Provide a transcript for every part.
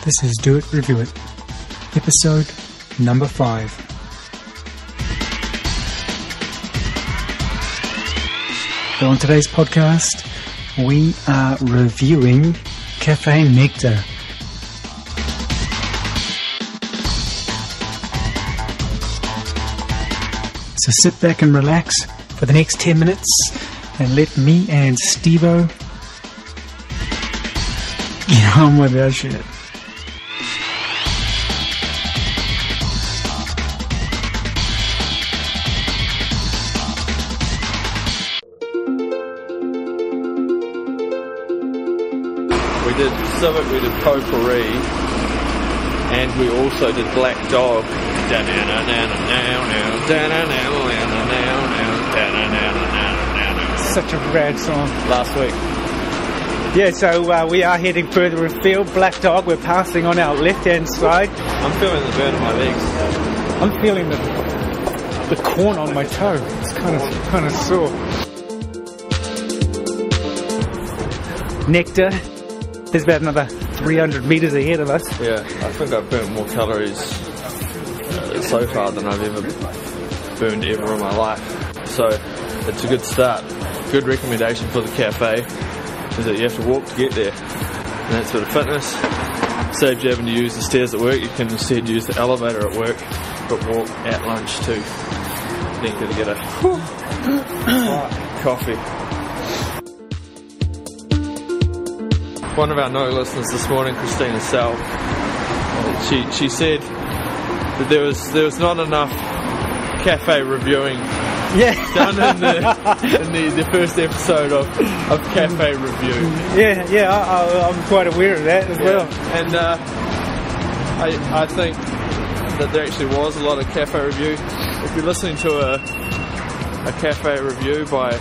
This is Do It, Review It, episode number 5. So on today's podcast, we are reviewing Cafe Nectar. So sit back and relax for the next 10 minutes and let me and Steveo get on with our shit. We did Civic, we did Potpourri, and we also did Black Dog. Such a rad song. Last week. Yeah, so we are heading further afield. Black Dog, we're passing on our left-hand side. I'm feeling the burn on my legs. I'm feeling the corn on my toe. It's kind of sore. Nectar. There's about another 300 metres ahead of us. Yeah, I think I've burnt more calories so far than I've ever burned ever in my life. So it's a good start. Good recommendation for the cafe is that you have to walk to get there. And that's sort of fitness. Saves you having to use the stairs at work. You can instead use the elevator at work, but walk at lunch too. Then to get a coffee. One of our no listeners this morning, Christina Sell, she said that there was not enough cafe reviewing done in the first episode of Cafe Review. Yeah, I'm quite aware of that as well. And I think that there actually was a lot of cafe review. If you're listening to a cafe review by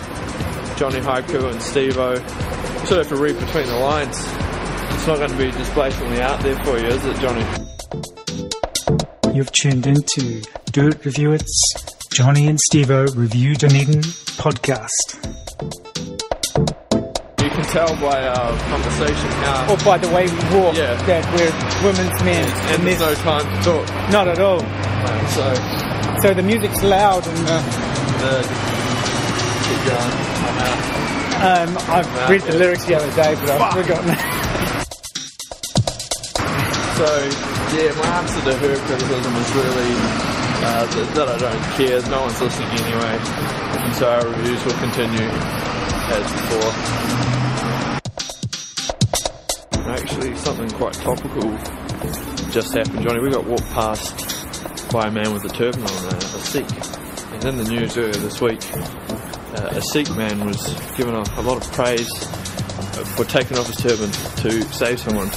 Johnny Haiku and Steveo, you sort of have to read between the lines. It's not going to be just blatantly out there for you, is it, Johnny? You've tuned into Do It, Review It's Johnny and Steveo Review Dunedin podcast. You can tell by our conversation now, Or by the way we walk, that we're women's men. and there's no time to talk. Not at all. So the music's loud and Keep going. I'm out. I've read the lyrics the other day, but I've forgotten. So, yeah, my answer to her criticism is really that I don't care. No one's listening anyway. And so our reviews will continue as before. Actually, something quite topical just happened, Johnny. We got walked past by a man with a turban on, a Sikh. And in the news earlier this week, a Sikh man was given a lot of praise for taking off his turban to save someone.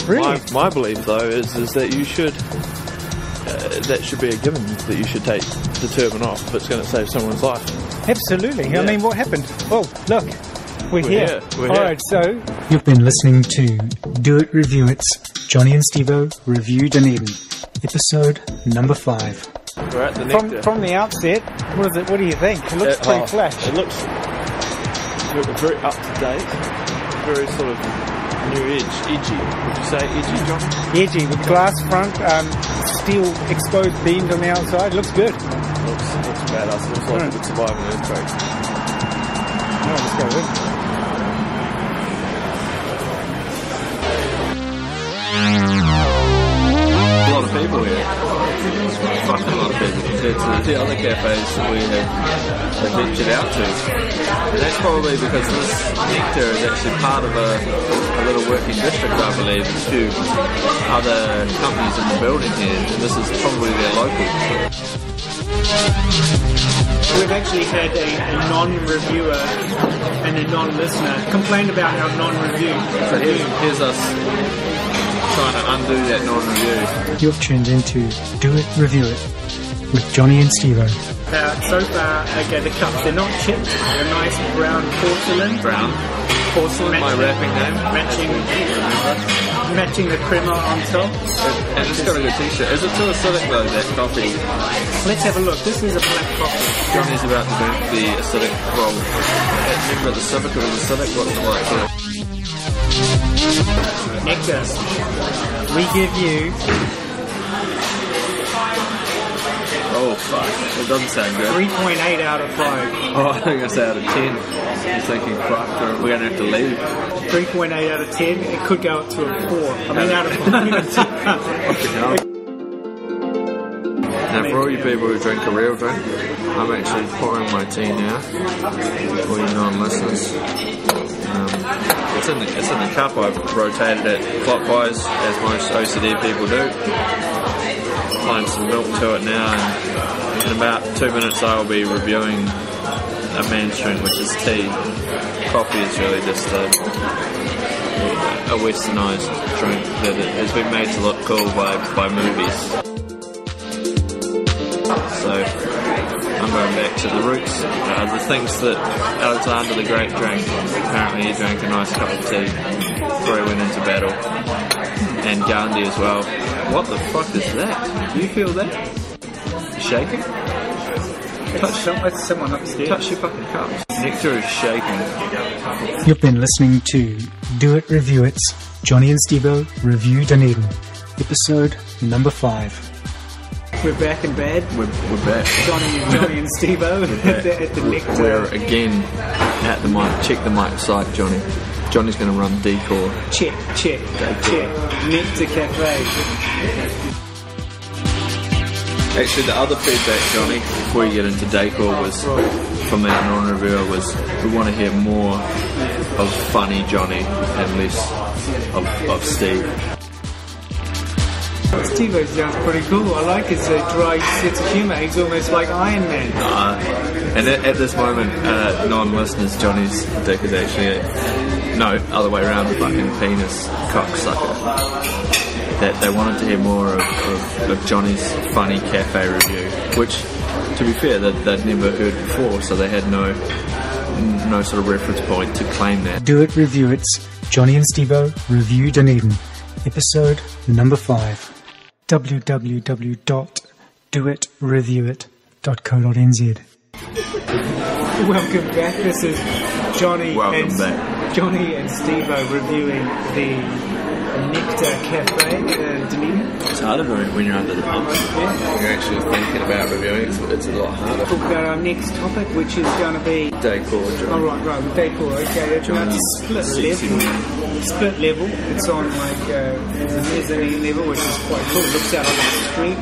Really? My belief, though, is that you should, that should be a given, that you should take the turban off if it's going to save someone's life. Absolutely. Yeah. I mean, what happened? Oh, look. We're here. Alright, so You've been listening to Do It, Review It's Johnny and Steveo Review Dunedin, episode number 5. We're at the Nectar. from the outset, what do you think? It looks pretty flash. It looks very up to date, very sort of new edgy. Would you say edgy, John? Edgy, with glass front, steel exposed beams on the outside. Looks good. Looks badass. Looks like it would survive an earthquake. Oh, let's go with it. A lot of people here. Fucking a lot of people compared to the other cafes that we have ventured out to. And that's probably because this Nectar is actually part of a little working district, I believe. There's a few other companies in the building here, and this is probably their local. We've actually had a non-reviewer and a non-listener complain about our non-review. So here's us trying to undo that non-review. You've tuned into Do It, Review It with Johnny and Steveo. So far, okay, the cups, they're not chipped, they're nice brown porcelain. Brown. Porcelain, my wrapping name. Matching. matching the crema on top. And it's got a good texture. Is it too acidic though, that coffee? Let's have a look. This is a black coffee. Johnny's about to drink the acidic, well, remember the Civic was acidic? What's it like? Nectar. We give you... Oh fuck, it doesn't sound good. 3.8 out of 5. Oh, I think it's out of 10. I'm thinking, fuck, we're going to have to leave. 3.8 out of 10. It could go up to a 4. I mean, out of 5. Now, for all you people who drink a real drink, I'm actually pouring my tea now. For you non-listeners, it's in the cup. I've rotated it clockwise, as most OCD people do. Applying some milk to it now, and in about 2 minutes I will be reviewing a man's drink, which is tea. Coffee is really just a westernised drink that has been made to look cool by movies. So I'm going back to the roots, the things that Alexander the Great drank. Apparently he drank a nice cup of tea before he went into battle, and Gandhi as well. What the fuck is that? Do you feel that? Shaking? It's someone upstairs. Touch your fucking cups. Nectar is shaking. You've been listening to Do It Review It's Johnny and Steveo Review Dunedin, episode number 5. We're back in bed. We're back. Johnny and Steveo at the Nectar. We're again at the mic. Check the mic site, Johnny. Johnny's going to run decor. Check. Nectar Cafe. Actually, the other feedback, Johnny, before you get into decor, was from that non-reviewer, was we want to hear more of funny Johnny and less of Steve. Steveo sounds pretty cool. I like his dry sense of humour. He's almost like Iron Man. And at this moment, non-listeners, Johnny's dick is actually no, other way around, fucking penis cocksucker. That they wanted to hear more of Johnny's funny cafe review, which, to be fair, they'd never heard before, so they had no sort of reference point to claim that. Do It Review It's Johnny and Steveo Review Dunedin, episode number 5. www.doitreviewit.co.nz. Welcome back. This is Johnny Johnny and Steveo reviewing the Nectar Cafe in Dunedin. It's harder when you're under the pump. Yeah. You're actually thinking about reviewing it, it's a lot harder. Talk about our next topic, which is going to be decor. Oh right, decor. Okay, it's split level. It's on like the mezzanine level, which is quite cool. It looks out on the street.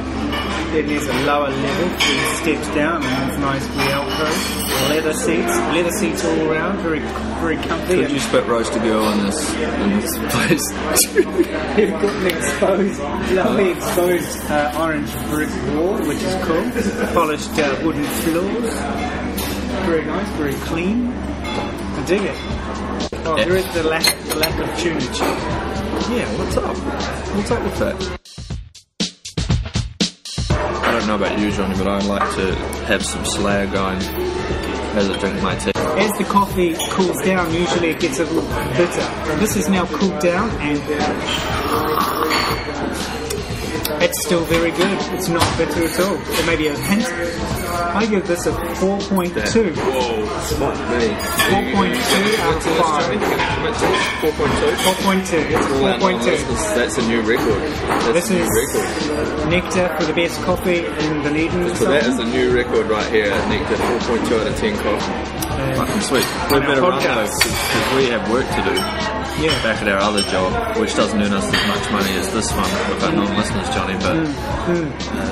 Then there's a lower level, 3 steps down, and there's nice alcove. Leather seats all around, very comfy. Could you spit roast a girl in this place? You've got an lovely exposed orange brick wall, which is cool. Polished wooden floors. Very nice, very clean. I dig it. Oh, there is the lack of tunage. Yeah, what's up? What's up with that? I don't know about you, Johnny, but I like to have some slag going as I drink my tea. As the coffee cools down, usually it gets a little bitter. This is now cooled down, and it's still very good. It's not bitter at all. There may be a hint. I give this a 4.2. Whoa, fuck me. 4.2 out of 5. 4.2. It's 4.2. That's a new record. This is Nectar for the best coffee in Dunedin. So that is a new record right here at Nectar. 4.2 out of 10 coffee. Fucking sweet. We better run though, because we have work to do. Yeah. Back at our other job, which doesn't earn us as much money as this one with our non-listeners, Johnny, but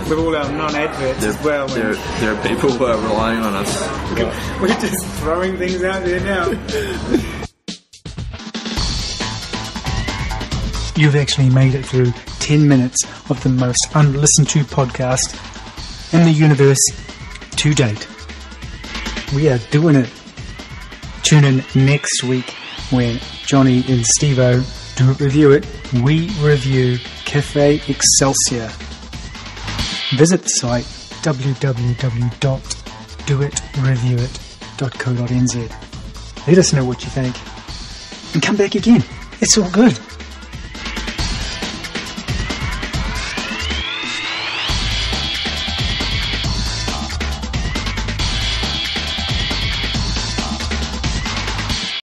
with all our non-adverts as well. There are people who are relying on us. We're just throwing things out there now. You've actually made it through 10 minutes of the most unlistened to podcast in the universe to date. We are doing it. Tune in next week when Johnny and Steveo do review it. We review Cafe Excelsior. Visit the site www.doitreviewit.co.nz. Let us know what you think and come back again. It's all good.